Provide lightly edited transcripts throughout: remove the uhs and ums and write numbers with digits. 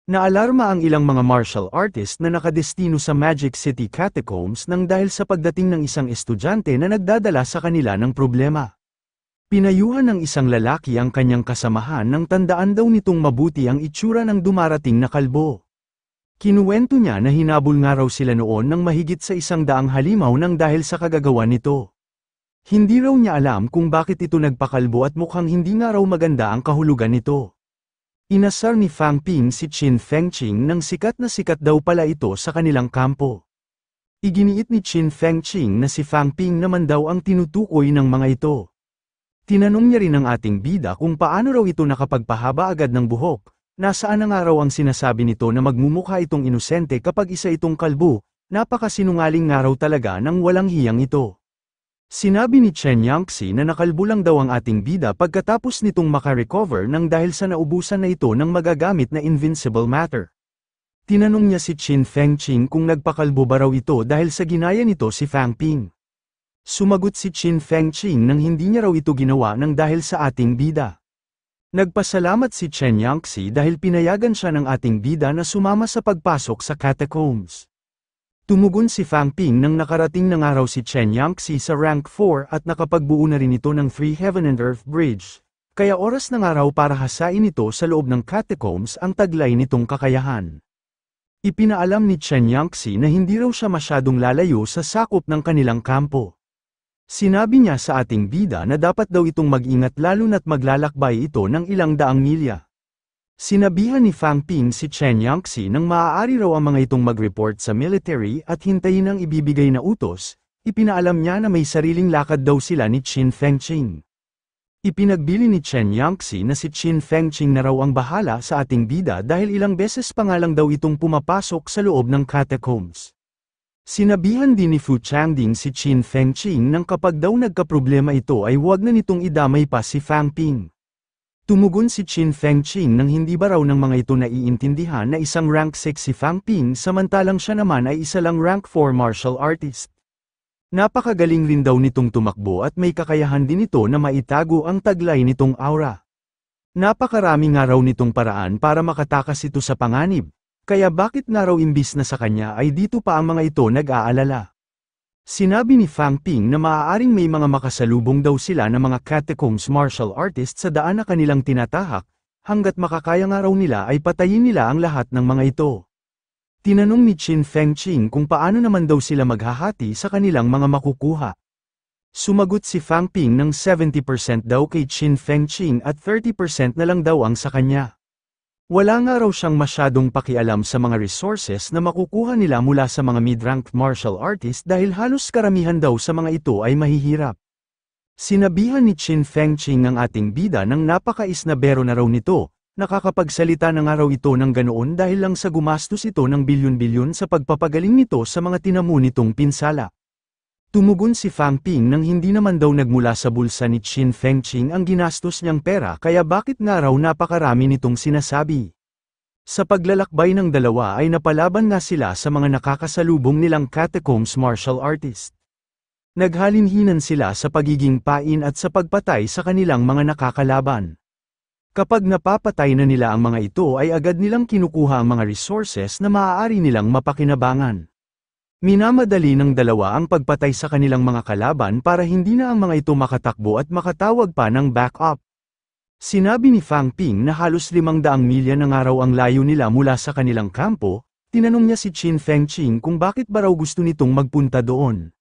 Naalarma ang ilang mga martial artist na nakadestino sa Magic City Catacombs nang dahil sa pagdating ng isang estudyante na nagdadala sa kanila ng problema. Pinayuhan ng isang lalaki ang kanyang kasamahan nang tandaan daw nitong mabuti ang itsura ng dumarating na kalbo. Kinuwento niya na hinabol nga raw sila noon ng mahigit sa 100 halimaw nang dahil sa kagagawa nito. Hindi raw niya alam kung bakit ito nagpakalbo at mukhang hindi nga raw maganda ang kahulugan nito. Inasar ni Fang Ping si Qin Fengqing nang sikat daw pala ito sa kanilang kampo. Iginiit ni Qin Fengqing na si Fang Ping naman daw ang tinutukoy ng mga ito. Tinanong niya rin ang ating bida kung paano raw ito nakapagpahaba agad ng buhok, nasaan na nga raw ang sinasabi nito na magmumukha itong inosente kapag isa itong kalbo, napakasinungaling nga raw talaga ng walang hiyang ito. Sinabi ni Chen Yangxi na nakalbo lang daw ang ating bida pagkatapos nitong makarecover nang dahil sa naubusan na ito ng magagamit na invincible matter. Tinanong niya si Qin Fengqing kung nagpakalbo ba raw ito dahil sa ginaya nito si Fang Ping. Sumagot si Qin Fengqing nang hindi niya raw ito ginawa nang dahil sa ating bida. Nagpasalamat si Chen Yangxi dahil pinayagan siya ng ating bida na sumama sa pagpasok sa catacombs. Tumugon si Fang Ping nang nakarating na nga raw si Chen Yangxi sa rank 4 at nakapagbuo na rin ito ng 3 Heaven and Earth Bridge, kaya oras na nga raw para hasain ito sa loob ng catacombs ang taglay nitong kakayahan. Ipinaalam ni Chen Yangxi na hindi raw siya masyadong lalayo sa sakop ng kanilang kampo. Sinabi niya sa ating bida na dapat daw itong mag-ingat lalo na't maglalakbay ito ng ilang daang milya. Sinabihan ni Fang Ping si Chen Yangxi nang maaari raw ang mga itong mag-report sa military at hintayin ang ibibigay na utos, ipinaalam niya na may sariling lakad daw sila ni Qin Fengqing. Ipinagbili ni Chen Yangxi na si Qin Fengqing na raw ang bahala sa ating bida dahil ilang beses pa nga lang daw itong pumapasok sa loob ng catacombs. Sinabihan din ni Fu Changding si Qin Fengqing nang kapag daw nagkaproblema ito ay huwag na nitong idamay pa si Fang Ping. Tumugon si Qin Fengqing nang hindi ba raw ng mga ito naiintindihan na isang rank 6 si Fang Ping samantalang siya naman ay isa lang rank 4 martial artist. Napakagaling rin daw nitong tumakbo at may kakayahan din ito na maitago ang taglay nitong aura. Napakarami nga raw nitong paraan para makatakas ito sa panganib, kaya bakit nga raw imbis na sa kanya ay dito pa ang mga ito nag-aalala. Sinabi ni Fang Ping na maaaring may mga makasalubong daw sila na mga catacombs martial artists sa daan na kanilang tinatahak, hanggat makakaya nga raw nila ay patayin nila ang lahat ng mga ito. Tinanong ni Qin Fengqing kung paano naman daw sila maghahati sa kanilang mga makukuha. Sumagot si Fang Ping ng 70% daw kay Qin Fengqing at 30% na lang daw ang sa kanya. Wala nga raw siyang masyadong pakialam sa mga resources na makukuha nila mula sa mga mid-ranked martial artist dahil halos karamihan daw sa mga ito ay mahihirap. Sinabihan ni Qin Fengqing ang ating bida ng napakaisnabero na raw nito, nakakapagsalita na nga raw ito ng ganoon dahil lang sa gumastos ito ng bilyon-bilyon sa pagpapagaling nito sa mga tinamo nitong pinsala. Tumugon si Fang Ping nang hindi naman daw nagmula sa bulsa ni Qin Fengqing ang ginastos niyang pera kaya bakit nga raw napakarami nitong sinasabi. Sa paglalakbay ng dalawa ay napalaban nga sila sa mga nakakasalubong nilang catacombs martial artist. Naghalinhinan sila sa pagiging pain at sa pagpatay sa kanilang mga nakakalaban. Kapag napapatay na nila ang mga ito ay agad nilang kinukuha ang mga resources na maaari nilang mapakinabangan. Minamadali ng dalawa ang pagpatay sa kanilang mga kalaban para hindi na ang mga ito makatakbo at makatawag pa ng backup. Sinabi ni Fang Ping na halos 500 milya ng araw ang layo nila mula sa kanilang kampo, tinanong niya si Qin Fengqing kung bakit ba raw gusto nitong magpunta doon.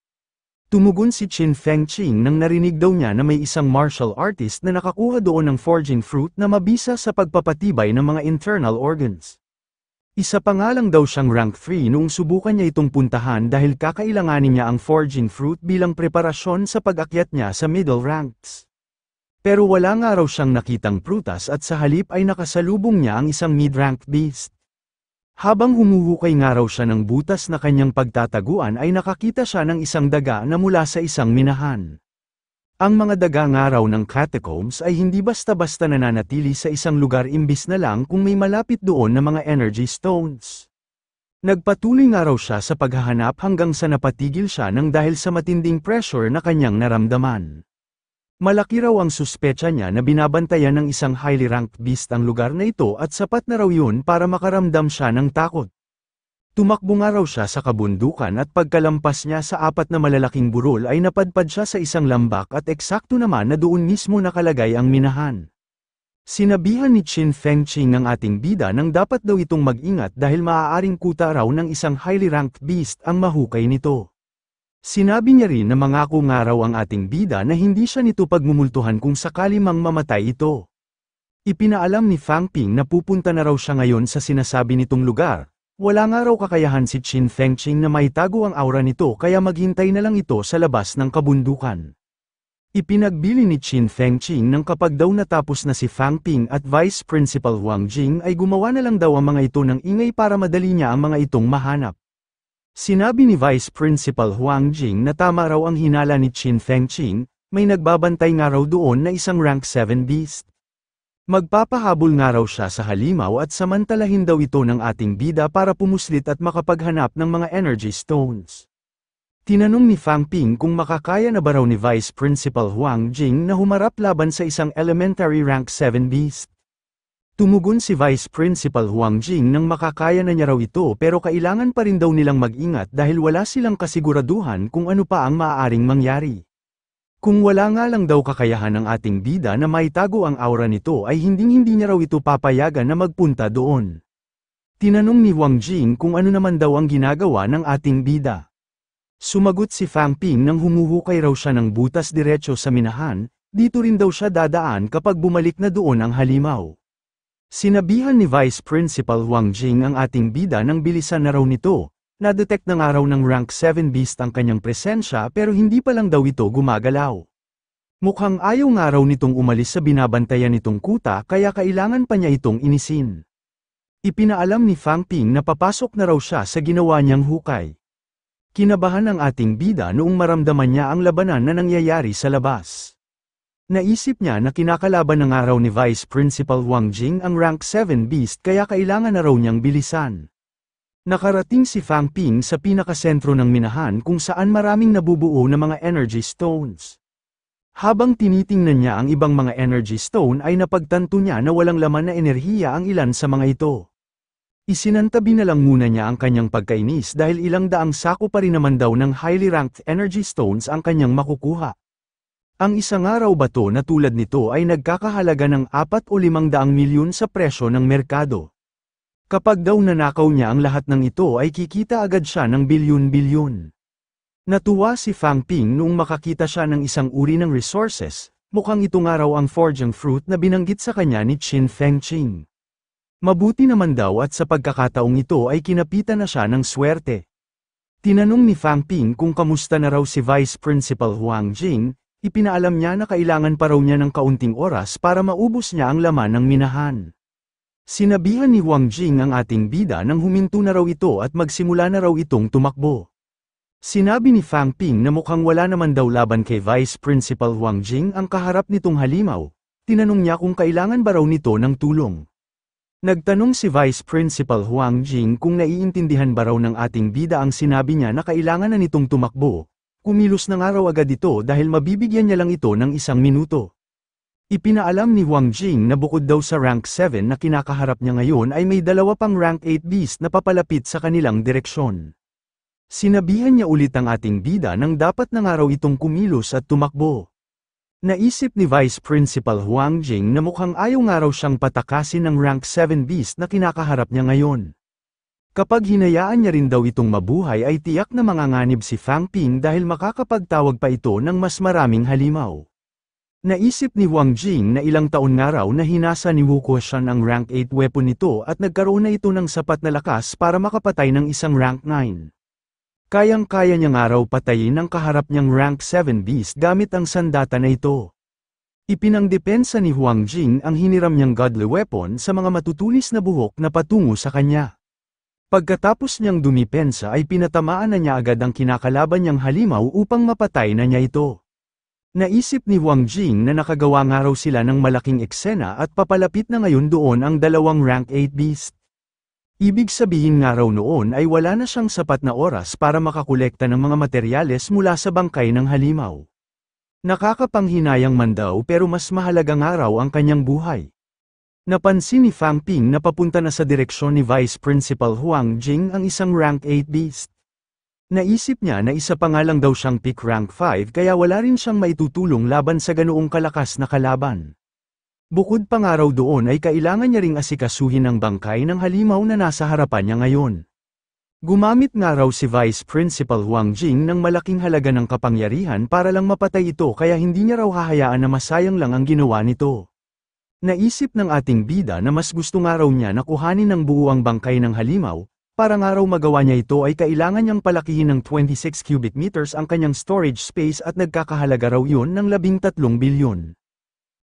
Tumugon si Qin Fengqing nang narinig daw niya na may isang martial artist na nakakuha doon ng forging fruit na mabisa sa pagpapatibay ng mga internal organs. Isa pa nga lang daw siyang rank 3 noong subukan niya itong puntahan dahil kakailanganin niya ang forging fruit bilang preparasyon sa pag-akyat niya sa middle ranks. Pero wala nga raw siyang nakitang prutas at sa halip ay nakasalubong niya ang isang mid-rank beast. Habang humuhukay nga raw siya ng butas na kanyang pagtataguan ay nakakita siya ng isang daga na mula sa isang minahan. Ang mga daga nga raw ng catacombs ay hindi basta-basta nananatili sa isang lugar imbis na lang kung may malapit doon na mga energy stones. Nagpatuloy nga raw siya sa paghahanap hanggang sa napatigil siya nang dahil sa matinding pressure na kanyang naramdaman. Malaki raw ang suspetsa niya na binabantayan ng isang highly ranked beast ang lugar na ito at sapat na raw yun para makaramdam siya ng takot. Tumakbo nga raw siya sa kabundukan at pagkalampas niya sa apat na malalaking burol ay napadpad siya sa isang lambak at eksakto naman na doon mismo nakalagay ang minahan. Sinabihan ni Qin Fengqing ng ating bida nang dapat daw itong mag-ingat dahil maaaring kuta raw ng isang highly ranked beast ang mahukay nito. Sinabi niya rin na mangako nga raw ang ating bida na hindi siya nito pagmumultuhan kung sakali mang mamatay ito. Ipinaalam ni Fang Ping na pupunta na raw siya ngayon sa sinasabi nitong lugar. Wala nga raw kakayahan si Qin Fengqing na maitago ang aura nito kaya maghintay na lang ito sa labas ng kabundukan. Ipinagbili ni Qin Fengqing nang kapag daw natapos na si Fang Ping at Vice Principal Huang Jing ay gumawa na lang daw ang mga ito ng ingay para madali niya ang mga itong mahanap. Sinabi ni Vice Principal Huang Jing na tama raw ang hinala ni Qin Fengqing, may nagbabantay nga raw doon na isang rank 7 beast. Magpapahabol nga raw siya sa halimaw at samantalahin daw ito ng ating bida para pumuslit at makapaghanap ng mga energy stones. Tinanong ni Fang Ping kung makakaya na ba raw ni Vice Principal Huang Jing na humarap laban sa isang elementary rank 7 beast. Tumugon si Vice Principal Huang Jing nang makakaya na niya raw ito pero kailangan pa rin daw nilang mag-ingat dahil wala silang kasiguraduhan kung ano pa ang maaaring mangyari. Kung wala nga lang daw kakayahan ng ating bida na maitago ang aura nito ay hinding-hindi niya raw ito papayagan na magpunta doon. Tinanong ni Huang Jing kung ano naman daw ang ginagawa ng ating bida. Sumagot si Fang Ping nang humuhukay raw siya ng butas diretso sa minahan, dito rin daw siya dadaan kapag bumalik na doon ang halimaw. Sinabihan ni Vice Principal Huang Jing ang ating bida nang bilisan na raw nito. Na-detect na nga raw ng rank 7 beast ang kanyang presensya pero hindi pa lang daw ito gumagalaw. Mukhang ayaw nga raw nitong umalis sa binabantayan nitong kuta kaya kailangan pa niya itong inisin. Ipinaalam ni Fang Ping na papasok na raw siya sa ginawa niyang hukay. Kinabahan ang ating bida noong maramdaman niya ang labanan na nangyayari sa labas. Naisip niya na kinakalaban na nga raw ni Vice Principal Huang Jing ang rank 7 beast kaya kailangan na raw niyang bilisan. Nakarating si Fang Ping sa pinakasentro ng minahan kung saan maraming nabubuo na mga energy stones. Habang tinitingnan niya ang ibang mga energy stone ay napagtanto niya na walang laman na enerhiya ang ilan sa mga ito. Isinantabi na lang muna niya ang kanyang pagkainis dahil ilang daang sako pa rin naman daw ng highly ranked energy stones ang kanyang makukuha. Ang isang araw bato na tulad nito ay nagkakahalaga ng 4 o 500 milyon sa presyo ng merkado. Kapag daw nanakaw niya ang lahat ng ito ay kikita agad siya ng bilyon-bilyon. Natuwa si Fang Ping noong makakita siya ng isang uri ng resources, mukhang ito nga raw ang forging fruit na binanggit sa kanya ni Qin Fengqing. Mabuti naman daw at sa pagkakataong ito ay kinapitan na siya ng swerte. Tinanong ni Fang Ping kung kamusta na raw si Vice Principal Huang Jing. Ipinaalam niya na kailangan pa raw niya ng kaunting oras para maubos niya ang laman ng minahan. Sinabihan ni Huang Jing ang ating bida nang huminto na raw ito at magsimula na raw itong tumakbo. Sinabi ni Fang Ping na mukhang wala naman daw laban kay Vice Principal Huang Jing ang kaharap nitong halimaw. Tinanong niya kung kailangan ba raw nito ng tulong. Nagtanong si Vice Principal Huang Jing kung naiintindihan ba raw ng ating bida ang sinabi niya na kailangan na nitong tumakbo. Kumilos na nga raw agad ito dahil mabibigyan niya lang ito ng 1 minuto. Ipinaalam ni Huang Jing na bukod daw sa rank 7 na kinakaharap niya ngayon ay may 2 pang rank 8 beast na papalapit sa kanilang direksyon. Sinabihan niya ulit ang ating bida nang dapat na nga raw itong kumilos at tumakbo. Naisip ni Vice Principal Huang Jing na mukhang ayaw nga raw siyang patakasin ng rank 7 beast na kinakaharap niya ngayon. Kapag hinayaan niya rin daw itong mabuhay ay tiyak na manganganib si Fang Ping dahil makakapagtawag pa ito ng mas maraming halimaw. Naisip ni Huang Jing na ilang taon nga raw na hinasa ni Wu Kuoshan ang rank 8 weapon nito at nagkaroon na ito ng sapat na lakas para makapatay ng isang rank 9. Kayang-kaya niya nga raw patayin ang kaharap niyang rank 7 beast gamit ang sandata na ito. Ipinangdepensa ni Huang Jing ang hiniram niyang godly weapon sa mga matutulis na buhok na patungo sa kanya. Pagkatapos niyang dumipensa ay pinatamaan na niya agad ang kinakalaban niyang halimaw upang mapatay na niya ito. Naisip ni Huang Jing na nakagawa nga raw sila ng malaking eksena at papalapit na ngayon doon ang 2 rank 8 beast. Ibig sabihin nga raw noon ay wala na siyang sapat na oras para makakolekta ng mga materyales mula sa bangkay ng halimaw. Nakakapanghinayang man daw pero mas mahalagang araw ang kanyang buhay. Napansin ni Fang Ping na papunta na sa direksyon ni Vice Principal Huang Jing ang isang rank 8 beast. Naisip niya na isa pa nga lang daw siyang peak rank 5 kaya wala rin siyang maitutulong laban sa ganoong kalakas na kalaban. Bukod pa nga raw doon ay kailangan niya ring asikasuhin ang bangkay ng halimaw na nasa harapan niya ngayon. Gumamit nga raw si Vice Principal Huang Jing ng malaking halaga ng kapangyarihan para lang mapatay ito kaya hindi niya raw hahayaan na masayang lang ang ginawa nito. Naisip ng ating bida na mas gusto nga raw niya na kuhanin ng buo ang bangkay ng halimaw, para nga raw magawa niya ito ay kailangan niyang palakihin ng 26 cubic meters ang kanyang storage space at nagkakahalaga raw yun ng 13 bilyon.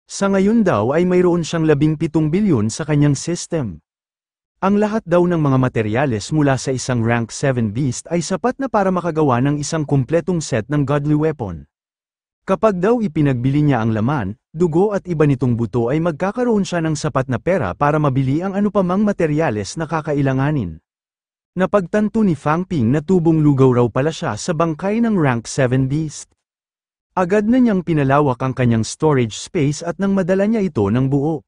Sa ngayon daw ay mayroon siyang 17 bilyon sa kanyang system. Ang lahat daw ng mga materyales mula sa isang rank 7 beast ay sapat na para makagawa ng isang kumpletong set ng godly weapon. Kapag daw ipinagbili niya ang laman, dugo at iba nitong buto ay magkakaroon siya ng sapat na pera para mabili ang anupamang materyales na kakailanganin. Napagtanto ni Fang Ping na tubong lugaw raw pala siya sa bangkay ng rank 7 beast. Agad na niyang pinalawak ang kanyang storage space at nang madala niya ito ng buo.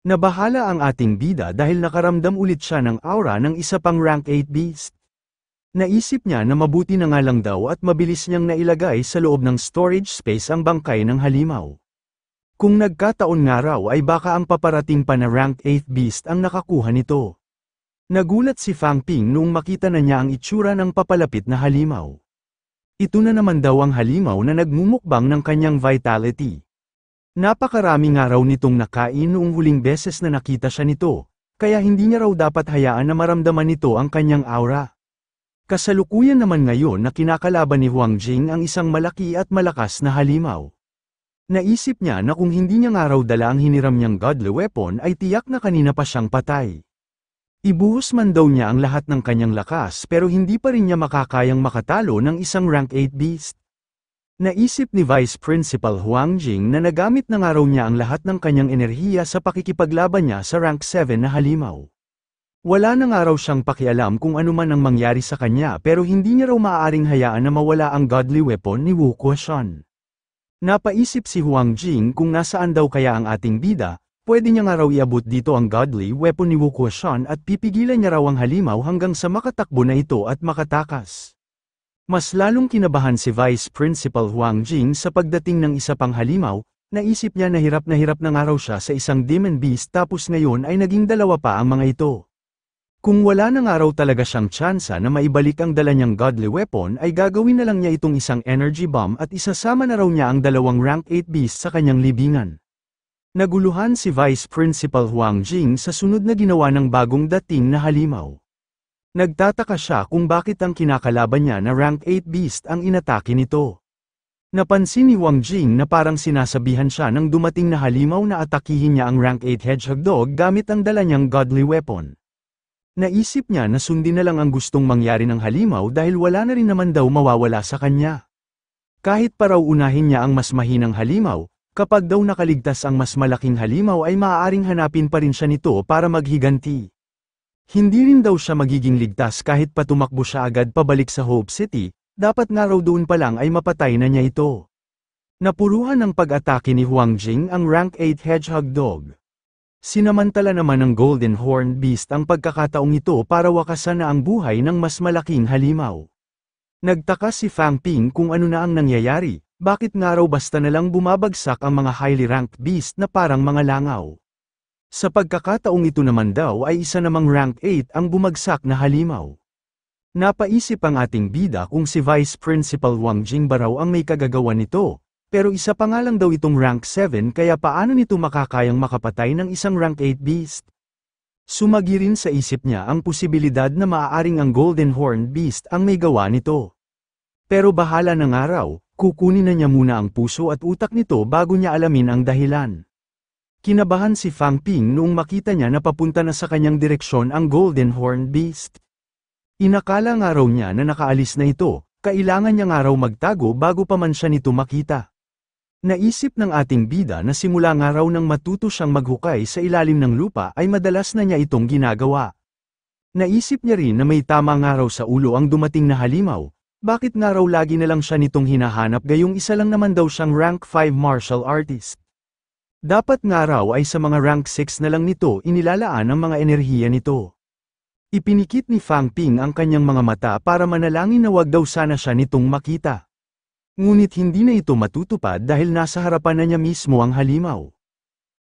Nabahala ang ating bida dahil nakaramdam ulit siya ng aura ng isa pang rank 8 beast. Naisip niya na mabuti na nga lang daw at mabilis niyang nailagay sa loob ng storage space ang bangkay ng halimaw. Kung nagkataon nga raw ay baka ang paparating pa na rank 8 beast ang nakakuha nito. Nagulat si Fang Ping noong makita na niya ang itsura ng papalapit na halimaw. Ito na naman daw ang halimaw na nagmumukbang ng kanyang vitality. Napakarami nga raw nitong nakain noong huling beses na nakita siya nito, kaya hindi niya raw dapat hayaan na maramdaman nito ang kanyang aura. Kasalukuyan naman ngayon na kinakalaban ni Huang Jing ang isang malaki at malakas na halimaw. Naisip niya na kung hindi niya nga raw dala ang hiniram niyang godly weapon ay tiyak na kanina pa siyang patay. Ibuhos man daw niya ang lahat ng kanyang lakas pero hindi pa rin niya makakayang makatalo ng isang rank 8 beast. Naisip ni Vice Principal Huang Jing na nagamit na nga raw niya ang lahat ng kanyang enerhiya sa pakikipaglaban niya sa rank 7 na halimaw. Wala na nga raw siyang pakialam kung ano man ang mangyari sa kanya pero hindi niya raw maaaring hayaan na mawala ang godly weapon ni Wu Kuoshan. Napaisip si Huang Jing kung nasaan daw kaya ang ating bida. Pwede niya nga raw iabot dito ang godly weapon ni Wu Kuoshan at pipigilan niya raw ang halimaw hanggang sa makatakbo na ito at makatakas. Mas lalong kinabahan si Vice Principal Huang Jing sa pagdating ng isa pang halimaw, naisip niya na hirap na nga raw siya sa isang demon beast tapos ngayon ay naging dalawa pa ang mga ito. Kung wala na nga raw talaga siyang tsansa na maibalik ang dala niyang godly weapon ay gagawin na lang niya itong isang energy bomb at isasama na raw niya ang dalawang rank 8 beast sa kanyang libingan. Naguluhan si Vice Principal Huang Jing sa sunod na ginawa ng bagong dating na halimaw. Nagtataka siya kung bakit ang kinakalaban niya na rank 8 beast ang inatake nito. Napansin ni Huang Jing na parang sinasabihan siya ng dumating na halimaw na atakihin niya ang rank 8 hedgehog dog gamit ang dala niyang godly weapon. Naisip niya na sundin na lang ang gustong mangyari ng halimaw dahil wala na rin naman daw mawawala sa kanya. Kahit pa raw unahin niya ang mas mahinang halimaw, kapag daw nakaligtas ang mas malaking halimaw ay maaaring hanapin pa rin siya nito para maghiganti. Hindi rin daw siya magiging ligtas kahit pa tumakbo siya agad pabalik sa Hope City, dapat nga raw doon pa lang ay mapatay na niya ito. Napuruhan ng pag-atake ni Huang Jing ang rank 8 hedgehog dog. Sinamantala naman ng Golden Horned Beast ang pagkakataong ito para wakasan na ang buhay ng mas malaking halimaw. Nagtaka si Fang Ping kung ano na ang nangyayari. Bakit nga raw basta na lang bumabagsak ang mga highly ranked beast na parang mga langaw? Sa pagkakataong ito naman daw ay isa namang rank 8 ang bumagsak na halimaw. Napaisip ang ating bida kung si Vice Principal Huang Jing ba raw ang may kagagawan nito, pero isa pa nga lang daw itong rank 7 kaya paano nito makakayang makapatay ng isang rank 8 beast? Sumagi rin sa isip niya ang posibilidad na maaaring ang Golden Horned Beast ang may gawa nito. Pero bahala na nga raw. Kukunin na niya muna ang puso at utak nito bago niya alamin ang dahilan. Kinabahan si Fang Ping noong makita niya na papunta na sa kanyang direksyon ang Golden Horned Beast. Inakala nga raw niya na nakaalis na ito, kailangan niya nga raw magtago bago pa man siya nito makita. Naisip ng ating bida na simula nga raw nang matuto siyang maghukay sa ilalim ng lupa ay madalas na niya itong ginagawa. Naisip niya rin na may tama nga raw sa ulo ang dumating na halimaw, Bakit nga raw lagi na lang siya nitong hinahanap gayong isa lang naman daw siyang rank 5 martial artist? Dapat nga raw ay sa mga rank 6 na lang nito inilalaan ang mga enerhiya nito. Ipinikit ni Fang Ping ang kanyang mga mata para manalangin na wag daw sana siya nitong makita. Ngunit hindi na ito matutupad dahil nasa harapan na niya mismo ang halimaw.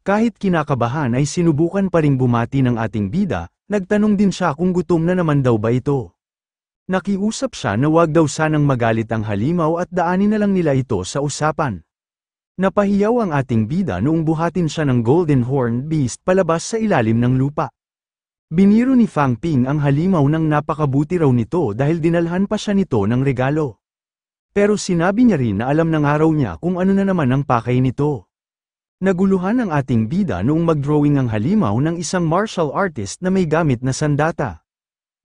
Kahit kinakabahan ay sinubukan pa ring bumati ng ating bida, nagtanong din siya kung gutom na naman daw ba ito. Nakiusap siya na wag daw sanang magalit ang halimaw at daanin na lang nila ito sa usapan. Napahiyaw ang ating bida noong buhatin siya ng Golden Horned Beast palabas sa ilalim ng lupa. Biniro ni Fang Ping ang halimaw ng napakabuti raw nito dahil dinalhan pa siya nito ng regalo. Pero sinabi niya rin na alam ng araw niya kung ano na naman ang pakay nito. Naguluhan ang ating bida noong mag-drawing ang halimaw ng isang martial artist na may gamit na sandata.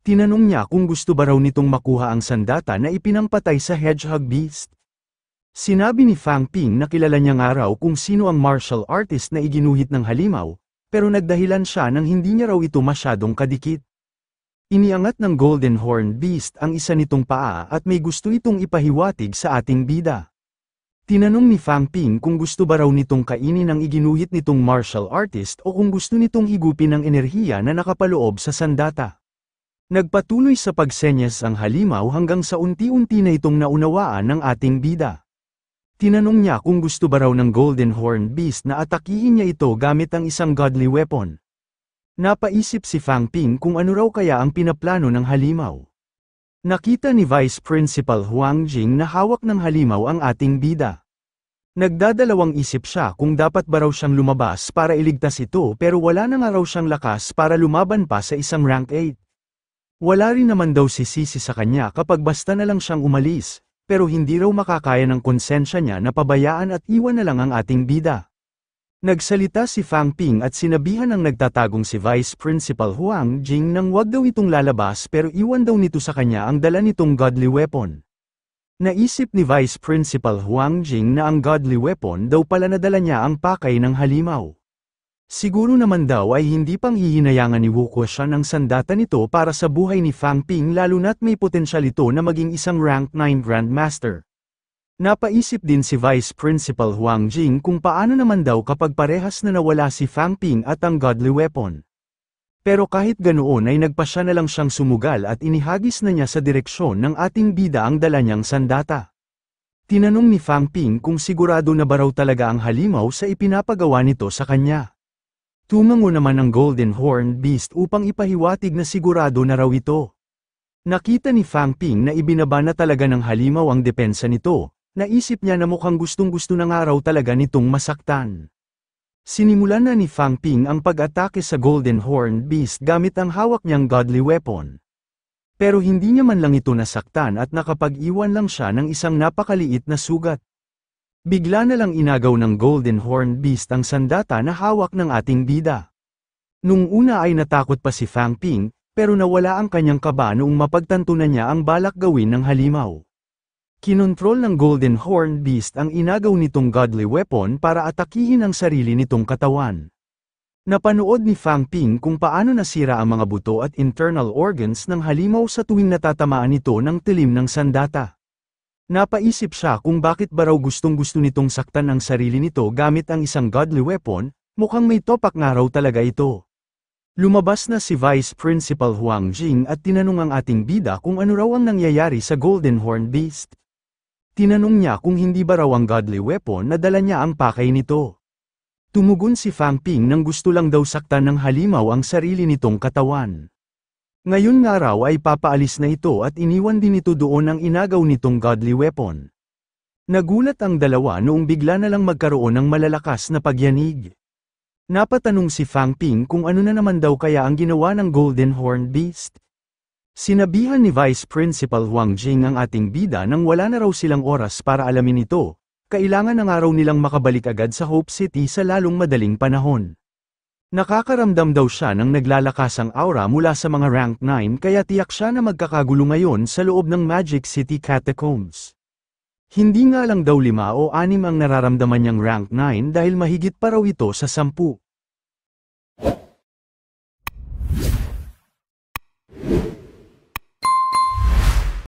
Tinanong niya kung gusto ba raw nitong makuha ang sandata na ipinampatay sa Hedgehog Beast. Sinabi ni Fang Ping na kilala niya nga raw kung sino ang martial artist na iginuhit ng halimaw, pero nagdahilan siya nang hindi niya raw ito masyadong kadikit. Iniangat ng Golden Horned Beast ang isa nitong paa at may gusto itong ipahiwatig sa ating bida. Tinanong ni Fang Ping kung gusto ba raw nitong kainin ang iginuhit nitong martial artist o kung gusto nitong higupin ang enerhiya na nakapaloob sa sandata. Nagpatuloy sa pagsenyas ang halimaw hanggang sa unti-unti na itong naunawaan ng ating bida. Tinanong niya kung gusto ba raw ng Golden Horned Beast na atakihin niya ito gamit ang isang godly weapon. Napaisip si Fang Ping kung ano raw kaya ang pinaplano ng halimaw. Nakita ni Vice Principal Huang Jing na hawak ng halimaw ang ating bida. Nagdadalawang isip siya kung dapat ba raw siyang lumabas para iligtas ito pero wala na nga raw siyang lakas para lumaban pa sa isang rank 8. Wala rin naman daw sisisi sa kanya kapag basta na lang siyang umalis, pero hindi raw makakaya ng konsensya niya na pabayaan at iwan na lang ang ating bida. Nagsalita si Fang Ping at sinabihan ng nagtatagong si Vice Principal Huang Jing nang wag daw itong lalabas pero iwan daw nito sa kanya ang dala nitong godly weapon. Naisip ni Vice Principal Huang Jing na ang godly weapon daw pala nadala niya ang pakay ng halimaw. Siguro naman daw ay hindi pang hihinayangan ni Wu Kuo ng sandata nito para sa buhay ni Fang Ping lalo na't may potensyal ito na maging isang rank 9 Grandmaster. Napaisip din si Vice Principal Huang Jing kung paano naman daw kapag parehas na nawala si Fang Ping at ang godly weapon. Pero kahit ganoon ay nagpasya na lang siyang sumugal at inihagis na niya sa direksyon ng ating bida ang dala niyang sandata. Tinanong ni Fang Ping kung sigurado na ba raw talaga ang halimaw sa ipinapagawa nito sa kanya. Tumango naman ang Golden Horned Beast upang ipahiwatig na sigurado na raw ito. Nakita ni Fang Ping na ibinaba na talaga ng halimaw ang depensa nito. Naisip niya na mukhang gustong-gusto na nga raw talaga nitong masaktan. Sinimulan na ni Fang Ping ang pag-atake sa Golden Horned Beast gamit ang hawak niyang godly weapon. Pero hindi niya man lang ito nasaktan at nakapag-iwan lang siya ng isang napakaliit na sugat. Bigla na lang inagaw ng Golden Horned Beast ang sandata na hawak ng ating bida. Nung una ay natakot pa si Fang Ping, pero nawala ang kanyang kaba noong mapagtanto na niya ang balak gawin ng halimaw. Kinontrol ng Golden Horned Beast ang inagaw nitong godly weapon para atakihin ang sarili nitong katawan. Napanood ni Fang Ping kung paano nasira ang mga buto at internal organs ng halimaw sa tuwing natatamaan ito ng tilim ng sandata. Napaisip siya kung bakit ba raw gustong-gusto nitong saktan ang sarili nito gamit ang isang godly weapon, mukhang may topak nga raw talaga ito. Lumabas na si Vice Principal Huang Jing at tinanong ang ating bida kung ano raw ang nangyayari sa Golden Horned Beast. Tinanong niya kung hindi ba raw ang godly weapon na dala niya ang pakay nito. Tumugon si Fang Ping nang gusto lang daw saktan ng halimaw ang sarili nitong katawan. Ngayon nga raw ay papaalis na ito at iniwan din ito doon ang inagaw nitong godly weapon. Nagulat ang dalawa noong bigla na lang magkaroon ng malalakas na pagyanig. Napatanong si Fang Ping kung ano na naman daw kaya ang ginawa ng Golden Horned Beast. Sinabihan ni Vice Principal Huang Jing ang ating bida nang wala na raw silang oras para alamin ito, kailangan na nga raw nilang makabalik agad sa Hope City sa lalong madaling panahon. Nakakaramdam daw siya ng naglalakasang aura mula sa mga rank 9 kaya tiyak siya na magkakagulo ngayon sa loob ng Magic City Catacombs. Hindi nga lang daw 5 o 6 ang nararamdaman niyang rank 9 dahil mahigit pa raw ito sa 10.